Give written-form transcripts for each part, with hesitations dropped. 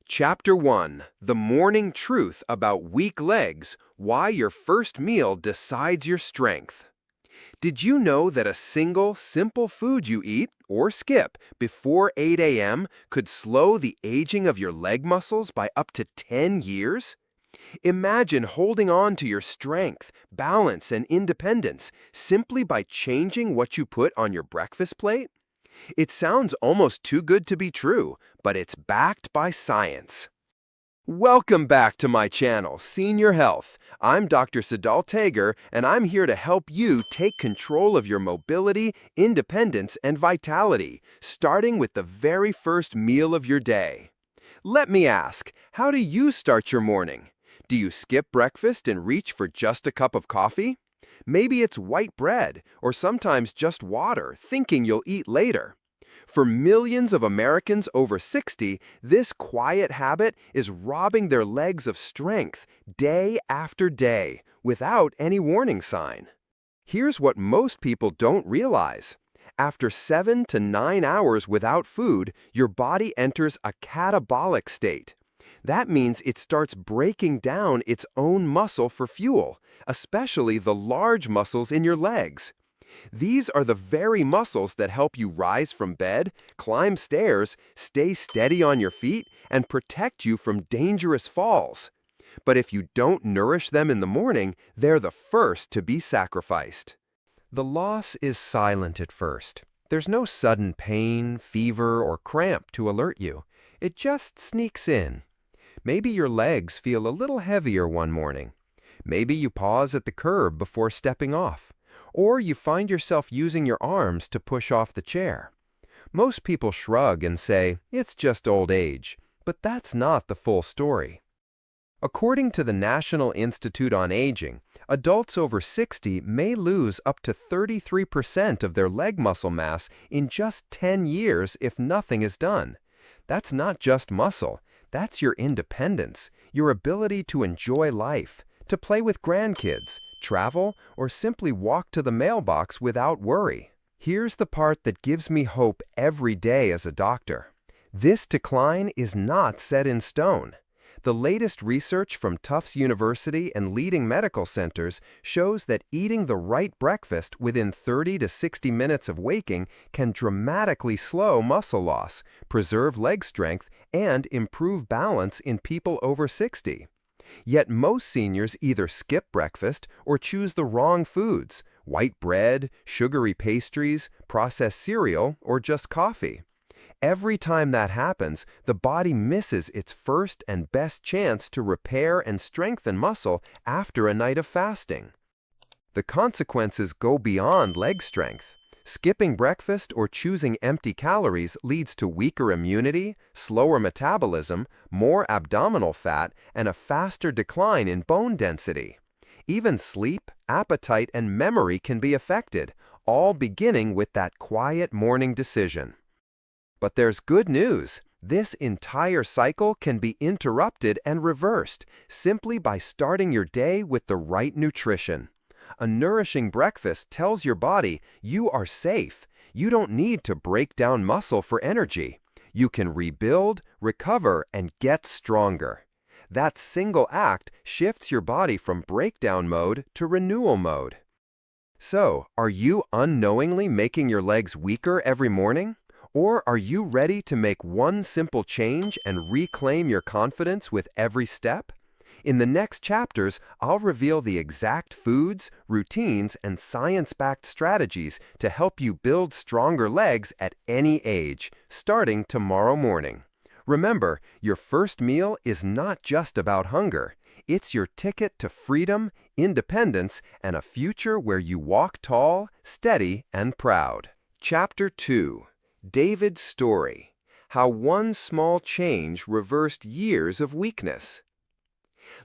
Chapter 1: The Morning Truth About Weak Legs, Why Your First Meal Decides Your Strength. Did you know that a single, simple food you eat or skip before 8 a.m. could slow the aging of your leg muscles by up to 10 years? Imagine holding on to your strength, balance, and independence simply by changing what you put on your breakfast plate. It sounds almost too good to be true, but it's backed by science. Welcome back to my channel, Senior Health. I'm Dr. Sadaltager, and I'm here to help you take control of your mobility, independence, and vitality, starting with the very first meal of your day. Let me ask, how do you start your morning? Do you skip breakfast and reach for just a cup of coffee? Maybe it's white bread, or sometimes just water, thinking you'll eat later. For millions of Americans over 60, this quiet habit is robbing their legs of strength day after day, without any warning sign. Here's what most people don't realize. After 7 to 9 hours without food, your body enters a catabolic state. That means it starts breaking down its own muscle for fuel, especially the large muscles in your legs. These are the very muscles that help you rise from bed, climb stairs, stay steady on your feet, and protect you from dangerous falls. But if you don't nourish them in the morning, they're the first to be sacrificed. The loss is silent at first. There's no sudden pain, fever, or cramp to alert you. It just sneaks in. Maybe your legs feel a little heavier one morning. Maybe you pause at the curb before stepping off. Or you find yourself using your arms to push off the chair. Most people shrug and say, it's just old age, but that's not the full story. According to the National Institute on Aging, adults over 60 may lose up to 33% of their leg muscle mass in just 10 years if nothing is done. That's not just muscle, that's your independence, your ability to enjoy life, to play with grandkids, travel, or simply walk to the mailbox without worry. Here's the part that gives me hope every day as a doctor. This decline is not set in stone. The latest research from Tufts University and leading medical centers shows that eating the right breakfast within 30 to 60 minutes of waking can dramatically slow muscle loss, preserve leg strength, and improve balance in people over 60. Yet most seniors either skip breakfast or choose the wrong foods: white bread, sugary pastries, processed cereal, or just coffee. Every time that happens, the body misses its first and best chance to repair and strengthen muscle after a night of fasting. The consequences go beyond leg strength. Skipping breakfast or choosing empty calories leads to weaker immunity, slower metabolism, more abdominal fat, and a faster decline in bone density. Even sleep, appetite, and memory can be affected, all beginning with that quiet morning decision. But there's good news. This entire cycle can be interrupted and reversed simply by starting your day with the right nutrition. A nourishing breakfast tells your body you are safe. You don't need to break down muscle for energy. You can rebuild, recover, and get stronger. That single act shifts your body from breakdown mode to renewal mode. So, are you unknowingly making your legs weaker every morning? Or are you ready to make one simple change and reclaim your confidence with every step? In the next chapters, I'll reveal the exact foods, routines, and science-backed strategies to help you build stronger legs at any age, starting tomorrow morning. Remember, your first meal is not just about hunger. It's your ticket to freedom, independence, and a future where you walk tall, steady, and proud. Chapter 2: David's Story: How One Small Change Reversed Years of Weakness.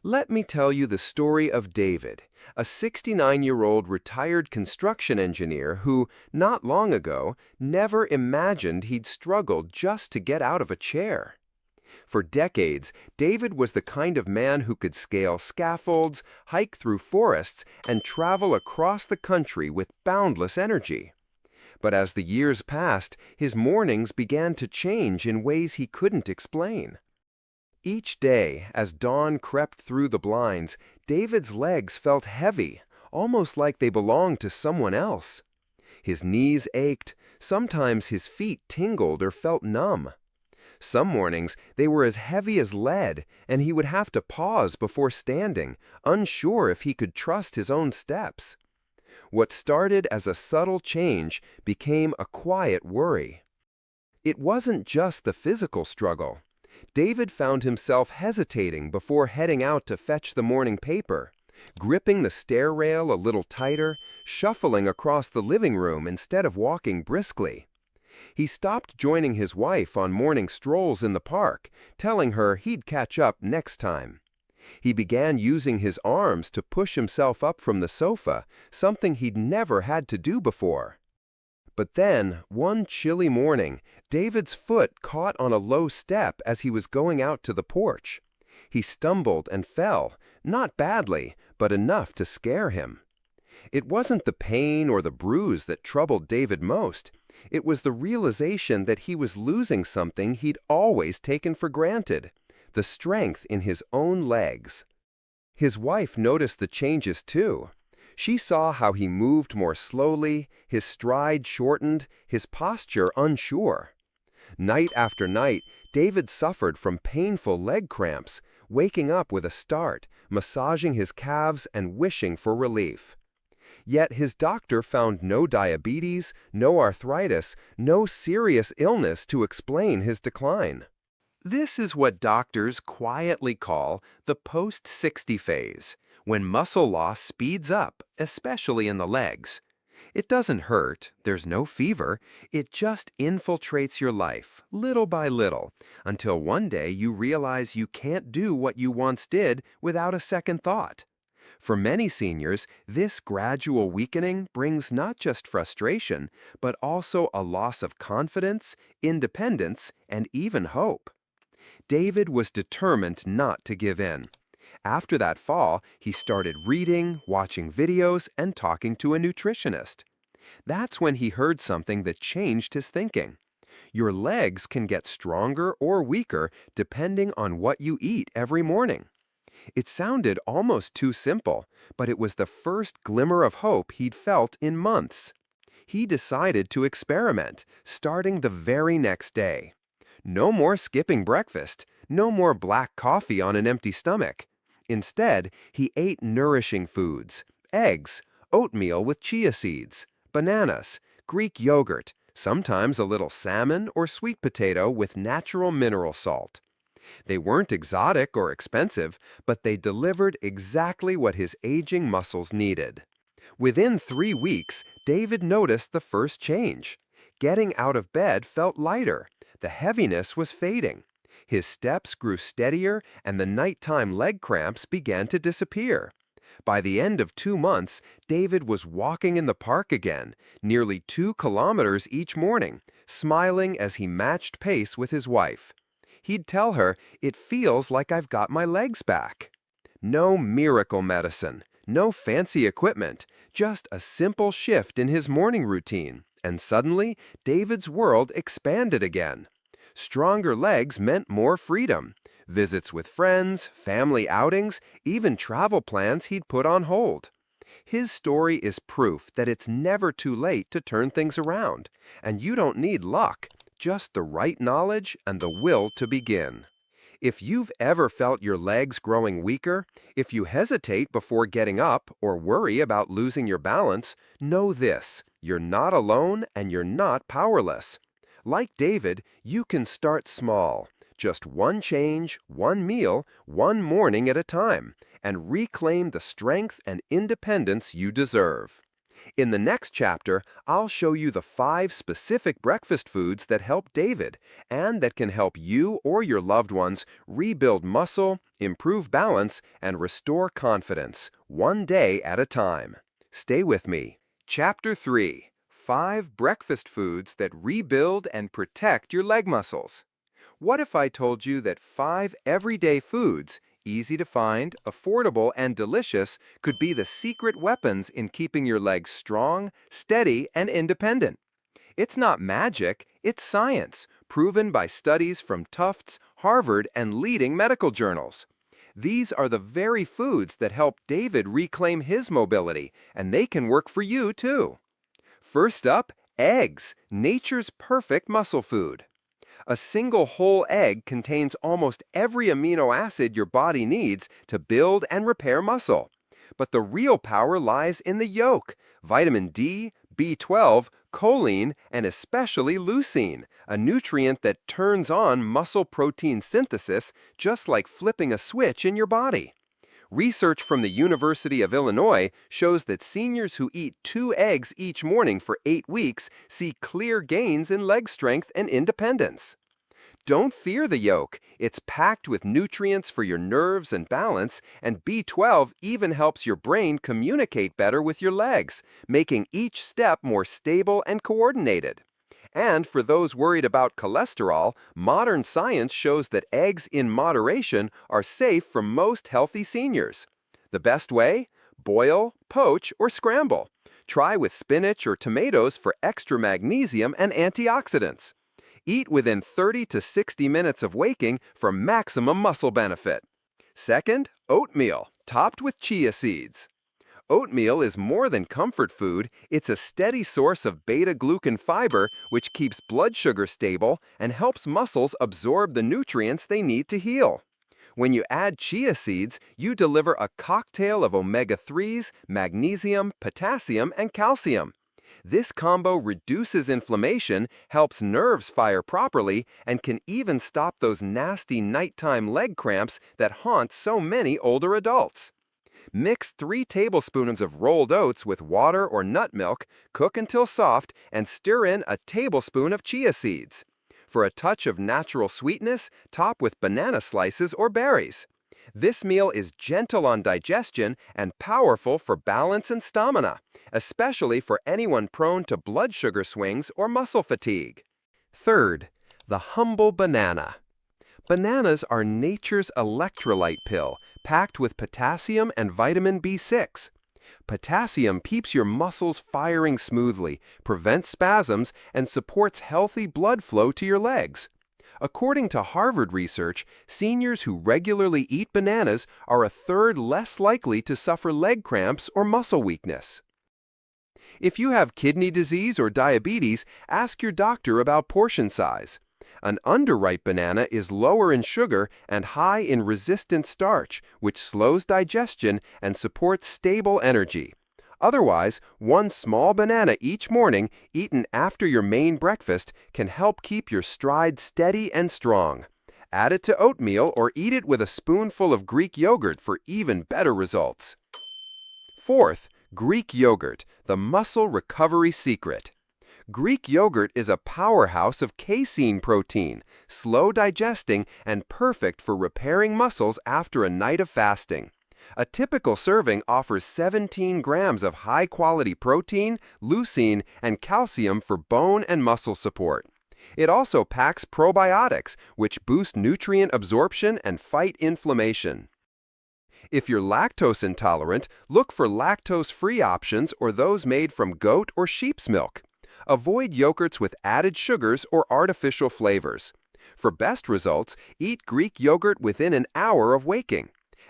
Let me tell you the story of David, a 69-year-old retired construction engineer who, not long ago, never imagined he'd struggle just to get out of a chair. For decades, David was the kind of man who could scale scaffolds, hike through forests, and travel across the country with boundless energy. But as the years passed, his mornings began to change in ways he couldn't explain. Each day, as dawn crept through the blinds, David's legs felt heavy, almost like they belonged to someone else. His knees ached, sometimes his feet tingled or felt numb. Some mornings they were as heavy as lead, and he would have to pause before standing, unsure if he could trust his own steps. What started as a subtle change became a quiet worry. It wasn't just the physical struggle. David found himself hesitating before heading out to fetch the morning paper, gripping the stair rail a little tighter, shuffling across the living room instead of walking briskly. He stopped joining his wife on morning strolls in the park, telling her he'd catch up next time. He began using his arms to push himself up from the sofa, something he'd never had to do before. But then, one chilly morning, David's foot caught on a low step as he was going out to the porch. He stumbled and fell, not badly, but enough to scare him. It wasn't the pain or the bruise that troubled David most. It was the realization that he was losing something he'd always taken for granted, the strength in his own legs. His wife noticed the changes too. She saw how he moved more slowly, his stride shortened, his posture unsure. Night after night, David suffered from painful leg cramps, waking up with a start, massaging his calves and wishing for relief. Yet his doctor found no diabetes, no arthritis, no serious illness to explain his decline. This is what doctors quietly call the post-60 phase, when muscle loss speeds up, especially in the legs. It doesn't hurt, there's no fever, it just infiltrates your life, little by little, until one day you realize you can't do what you once did without a second thought. For many seniors, this gradual weakening brings not just frustration, but also a loss of confidence, independence, and even hope. David was determined not to give in. After that fall, he started reading, watching videos, and talking to a nutritionist. That's when he heard something that changed his thinking. Your legs can get stronger or weaker depending on what you eat every morning. It sounded almost too simple, but it was the first glimmer of hope he'd felt in months. He decided to experiment, starting the very next day. No more skipping breakfast, no more black coffee on an empty stomach. Instead, he ate nourishing foods, eggs, oatmeal with chia seeds, bananas, Greek yogurt, sometimes a little salmon or sweet potato with natural mineral salt. They weren't exotic or expensive, but they delivered exactly what his aging muscles needed. Within 3 weeks, David noticed the first change. Getting out of bed felt lighter. The heaviness was fading. His steps grew steadier, and the nighttime leg cramps began to disappear. By the end of 2 months, David was walking in the park again, nearly 2 kilometers each morning, smiling as he matched pace with his wife. He'd tell her, "It feels like I've got my legs back." No miracle medicine, no fancy equipment, just a simple shift in his morning routine, and suddenly, David's world expanded again. Stronger legs meant more freedom. Visits with friends, family outings, even travel plans he'd put on hold. His story is proof that it's never too late to turn things around, and you don't need luck, just the right knowledge and the will to begin. If you've ever felt your legs growing weaker, if you hesitate before getting up or worry about losing your balance, know this: you're not alone and you're not powerless. Like David, you can start small, just one change, one meal, one morning at a time, and reclaim the strength and independence you deserve. In the next chapter, I'll show you the 5 specific breakfast foods that help David and that can help you or your loved ones rebuild muscle, improve balance, and restore confidence, one day at a time. Stay with me. Chapter 3: 5 breakfast foods that rebuild and protect your leg muscles. What if I told you that 5 everyday foods, easy to find, affordable, and delicious, could be the secret weapons in keeping your legs strong, steady, and independent? It's not magic, it's science, proven by studies from Tufts, Harvard, and leading medical journals. These are the very foods that help David reclaim his mobility, and they can work for you too. First up, eggs, nature's perfect muscle food. A single whole egg contains almost every amino acid your body needs to build and repair muscle. But the real power lies in the yolk, vitamin D, B12, choline, and especially leucine, a nutrient that turns on muscle protein synthesis just like flipping a switch in your body. Research from the University of Illinois shows that seniors who eat 2 eggs each morning for 8 weeks see clear gains in leg strength and independence. Don't fear the yolk. It's packed with nutrients for your nerves and balance, and B12 even helps your brain communicate better with your legs, making each step more stable and coordinated. And for those worried about cholesterol, modern science shows that eggs in moderation are safe for most healthy seniors. The best way? Boil, poach, or scramble. Try with spinach or tomatoes for extra magnesium and antioxidants. Eat within 30 to 60 minutes of waking for maximum muscle benefit. Second, oatmeal, topped with chia seeds. Oatmeal is more than comfort food, it's a steady source of beta-glucan fiber which keeps blood sugar stable and helps muscles absorb the nutrients they need to heal. When you add chia seeds, you deliver a cocktail of omega-3s, magnesium, potassium, and calcium. This combo reduces inflammation, helps nerves fire properly, and can even stop those nasty nighttime leg cramps that haunt so many older adults. Mix 3 tablespoons of rolled oats with water or nut milk, cook until soft, and stir in a tablespoon of chia seeds. For a touch of natural sweetness, top with banana slices or berries. This meal is gentle on digestion and powerful for balance and stamina, especially for anyone prone to blood sugar swings or muscle fatigue. Third, the humble banana. Bananas are nature's electrolyte pill, packed with potassium and vitamin B6. Potassium keeps your muscles firing smoothly, prevents spasms, and supports healthy blood flow to your legs. According to Harvard research, seniors who regularly eat bananas are a third less likely to suffer leg cramps or muscle weakness. If you have kidney disease or diabetes, ask your doctor about portion size. An underripe banana is lower in sugar and high in resistant starch, which slows digestion and supports stable energy. Otherwise, one small banana each morning, eaten after your main breakfast, can help keep your stride steady and strong. Add it to oatmeal or eat it with a spoonful of Greek yogurt for even better results. Fourth, Greek yogurt, the muscle recovery secret. Greek yogurt is a powerhouse of casein protein, slow digesting and perfect for repairing muscles after a night of fasting. A typical serving offers 17 grams of high-quality protein, leucine, and calcium for bone and muscle support. It also packs probiotics, which boost nutrient absorption and fight inflammation. If you're lactose intolerant, look for lactose-free options or those made from goat or sheep's milk. Avoid yogurts with added sugars or artificial flavors. For best results, eat Greek yogurt within an hour of waking.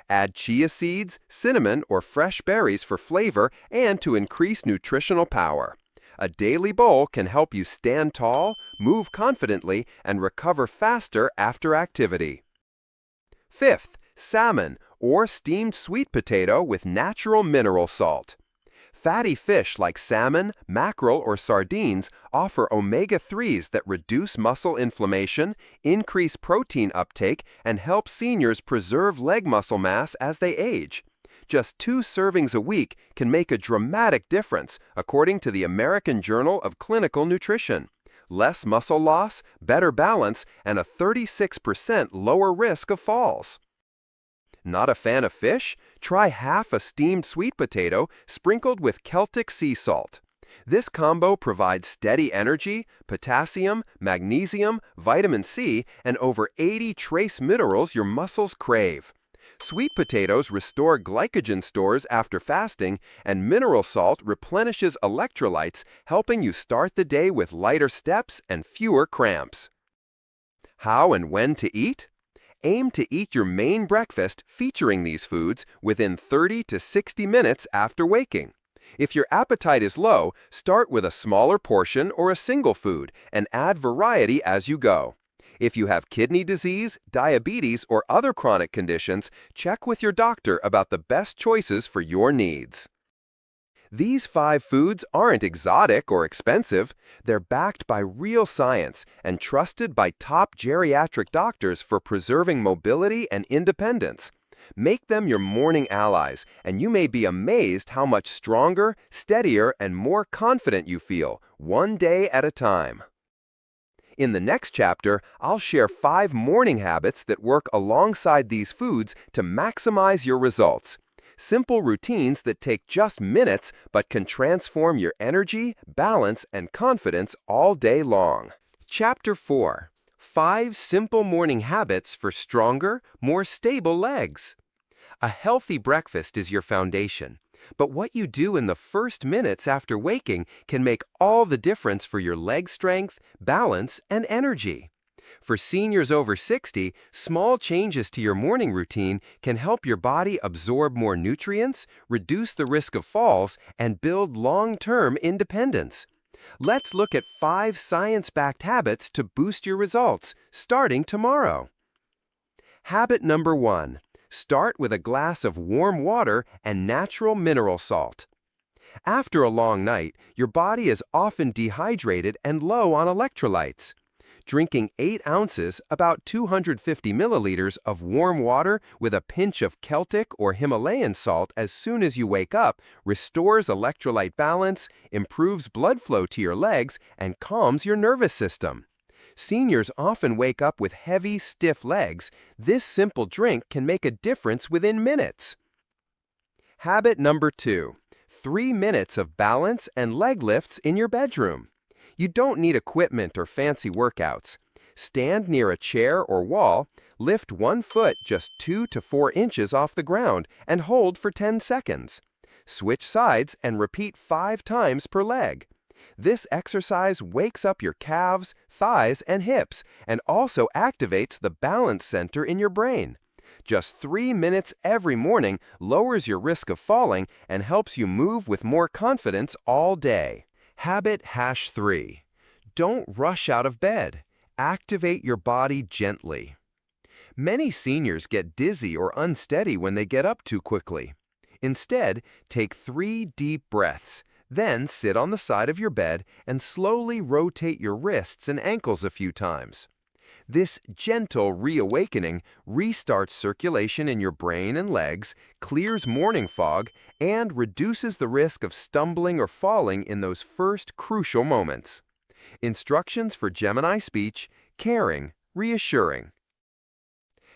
Add chia seeds, cinnamon, or fresh berries for flavor and to increase nutritional power. A daily bowl can help you stand tall, move confidently, and recover faster after activity. Fifth, salmon, or steamed sweet potato with natural mineral salt. Fatty fish like salmon, mackerel, or sardines offer omega-3s that reduce muscle inflammation, increase protein uptake, and help seniors preserve leg muscle mass as they age. Just 2 servings a week can make a dramatic difference, according to the American Journal of Clinical Nutrition. Less muscle loss, better balance, and a 36% lower risk of falls. Not a fan of fish? Try half a steamed sweet potato sprinkled with Celtic sea salt. This combo provides steady energy, potassium, magnesium, vitamin C, and over 80 trace minerals your muscles crave. Sweet potatoes restore glycogen stores after fasting, and mineral salt replenishes electrolytes, helping you start the day with lighter steps and fewer cramps. How and when to eat? Aim to eat your main breakfast featuring these foods within 30 to 60 minutes after waking. If your appetite is low, start with a smaller portion or a single food and add variety as you go. If you have kidney disease, diabetes, or other chronic conditions, check with your doctor about the best choices for your needs. These 5 foods aren't exotic or expensive. They're backed by real science and trusted by top geriatric doctors for preserving mobility and independence. Make them your morning allies, and you may be amazed how much stronger, steadier, and more confident you feel, one day at a time. In the next chapter, I'll share 5 morning habits that work alongside these foods to maximize your results. Simple routines that take just minutes but can transform your energy, balance, and confidence all day long. Chapter 4. 5 Simple Morning Habits for Stronger, More Stable Legs. A healthy breakfast is your foundation, but what you do in the first minutes after waking can make all the difference for your leg strength, balance, and energy. For seniors over 60, small changes to your morning routine can help your body absorb more nutrients, reduce the risk of falls, and build long-term independence. Let's look at 5 science-backed habits to boost your results, starting tomorrow. Habit number 1. Start with a glass of warm water and natural mineral salt. After a long night, your body is often dehydrated and low on electrolytes. Drinking 8 ounces, about 250 milliliters of warm water with a pinch of Celtic or Himalayan salt as soon as you wake up restores electrolyte balance, improves blood flow to your legs, and calms your nervous system. Seniors often wake up with heavy, stiff legs. This simple drink can make a difference within minutes. Habit number 2. 3 minutes of balance and leg lifts in your bedroom. You don't need equipment or fancy workouts. Stand near a chair or wall, lift one foot just 2 to 4 inches off the ground, and hold for 10 seconds. Switch sides and repeat 5 times per leg. This exercise wakes up your calves, thighs, and hips, and also activates the balance center in your brain. Just 3 minutes every morning lowers your risk of falling and helps you move with more confidence all day. Habit #3. Don't rush out of bed. Activate your body gently. Many seniors get dizzy or unsteady when they get up too quickly. Instead, take 3 deep breaths. Then sit on the side of your bed and slowly rotate your wrists and ankles a few times. This gentle reawakening restarts circulation in your brain and legs, clears morning fog, and reduces the risk of stumbling or falling in those first crucial moments. Instructions for Gemini speech: caring, reassuring.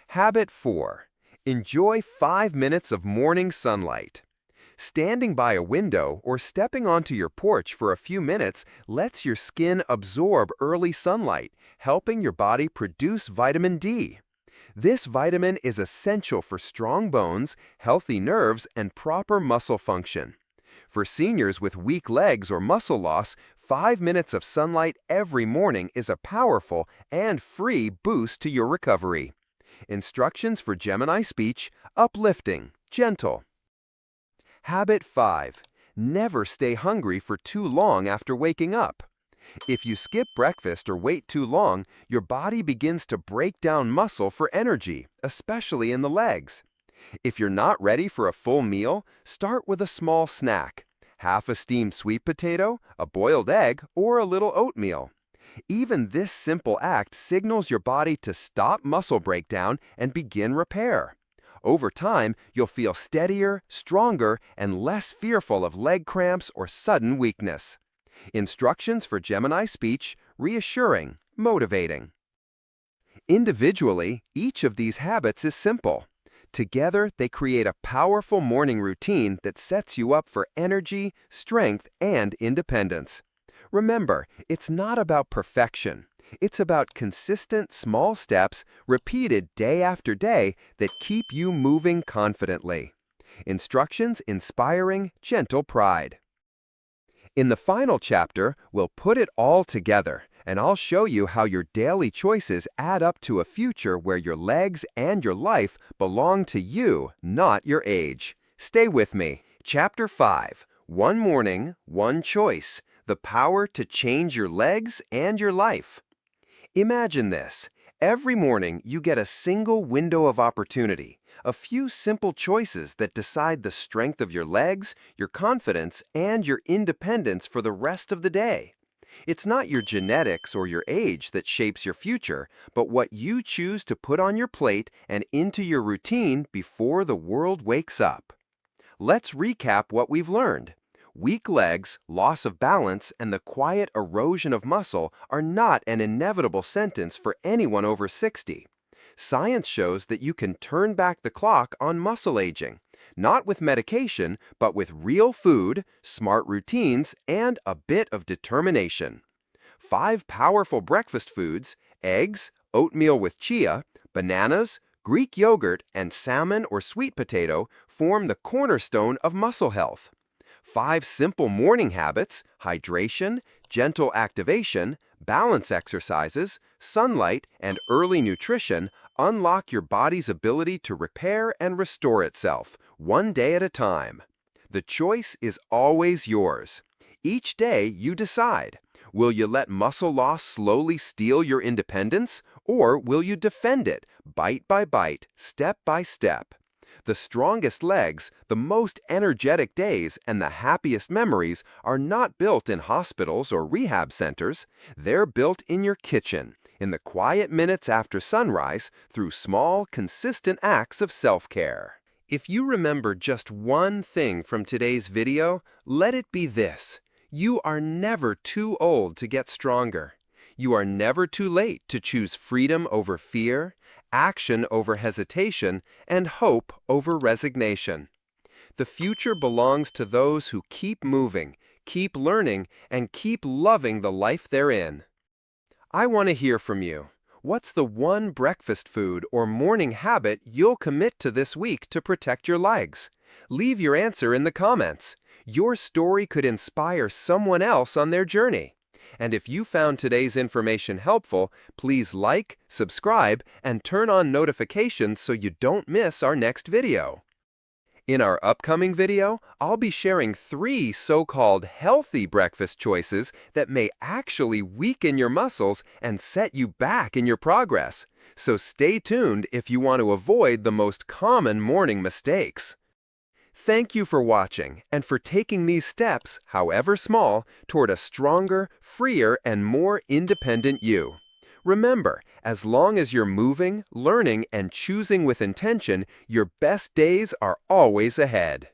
Habit 4. Enjoy 5 minutes of morning sunlight. Standing by a window or stepping onto your porch for a few minutes lets your skin absorb early sunlight, helping your body produce vitamin D. This vitamin is essential for strong bones, healthy nerves, and proper muscle function. For seniors with weak legs or muscle loss, 5 minutes of sunlight every morning is a powerful and free boost to your recovery. Instructions for Gemini speech: uplifting, gentle. Habit 5. Never stay hungry for too long after waking up. If you skip breakfast or wait too long, your body begins to break down muscle for energy, especially in the legs. If you're not ready for a full meal, start with a small snack: half a steamed sweet potato, a boiled egg, or a little oatmeal. Even this simple act signals your body to stop muscle breakdown and begin repair. Over time, you'll feel steadier, stronger, and less fearful of leg cramps or sudden weakness. Instructions for Gemini speech: reassuring, motivating. Individually, each of these habits is simple. Together, they create a powerful morning routine that sets you up for energy, strength, and independence. Remember, it's not about perfection. It's about consistent small steps repeated day after day that keep you moving confidently. Instructions inspiring gentle pride. In the final chapter, we'll put it all together and I'll show you how your daily choices add up to a future where your legs and your life belong to you, not your age. Stay with me. Chapter 5. One Morning, One Choice. The Power to Change Your Legs and Your Life. Imagine this. Every morning you get a single window of opportunity, a few simple choices that decide the strength of your legs, your confidence, and your independence for the rest of the day. It's not your genetics or your age that shapes your future, but what you choose to put on your plate and into your routine before the world wakes up. Let's recap what we've learned. Weak legs, loss of balance, and the quiet erosion of muscle are not an inevitable sentence for anyone over 60. Science shows that you can turn back the clock on muscle aging, not with medication, but with real food, smart routines, and a bit of determination. 5 powerful breakfast foods: eggs, oatmeal with chia, bananas, Greek yogurt, and salmon or sweet potato form the cornerstone of muscle health. 5 simple morning habits: hydration, gentle activation, balance exercises, sunlight, and early nutrition unlock your body's ability to repair and restore itself, one day at a time. The choice is always yours. Each day you decide. Will you let muscle loss slowly steal your independence, or will you defend it, bite by bite, step by step? The strongest legs, the most energetic days, and the happiest memories are not built in hospitals or rehab centers. They're built in your kitchen, in the quiet minutes after sunrise, through small, consistent acts of self-care. If you remember just one thing from today's video, let it be this: you are never too old to get stronger. You are never too late to choose freedom over fear, action over hesitation, and hope over resignation. The future belongs to those who keep moving, keep learning, and keep loving the life they're in. I want to hear from you. What's the one breakfast food or morning habit you'll commit to this week to protect your legs? Leave your answer in the comments. Your story could inspire someone else on their journey. And if you found today's information helpful, please like, subscribe, and turn on notifications so you don't miss our next video. In our upcoming video, I'll be sharing 3 so-called healthy breakfast choices that may actually weaken your muscles and set you back in your progress. So stay tuned if you want to avoid the most common morning mistakes. Thank you for watching and for taking these steps, however small, toward a stronger, freer, and more independent you. Remember, as long as you're moving, learning, and choosing with intention, your best days are always ahead.